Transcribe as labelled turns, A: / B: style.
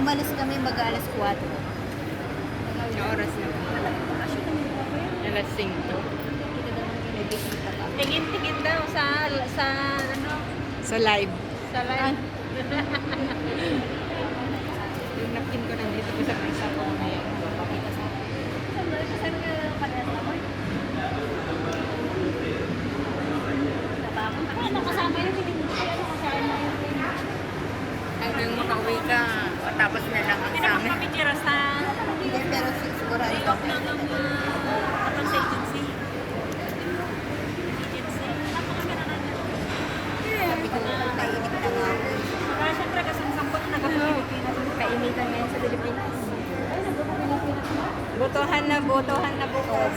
A: Umalis kami mag-alas 4.
B: Yung oras na po. Alas 5. Tingin-tingin daw sa ano? Sa live. Sa live. Yung napkin ko nandito ko sa isa ko ngayon. Papakita sa akin.
A: Saan ka parehas naman? Ano kasama yun?
B: Hanggang makauwi ka, tapos na lang ang sa amin.
A: Hindi, pero sigurado ka. Sabi ko, kainip na nga ako.
B: Kainitan ngayon sa Pilipinas. Botohan na bukas.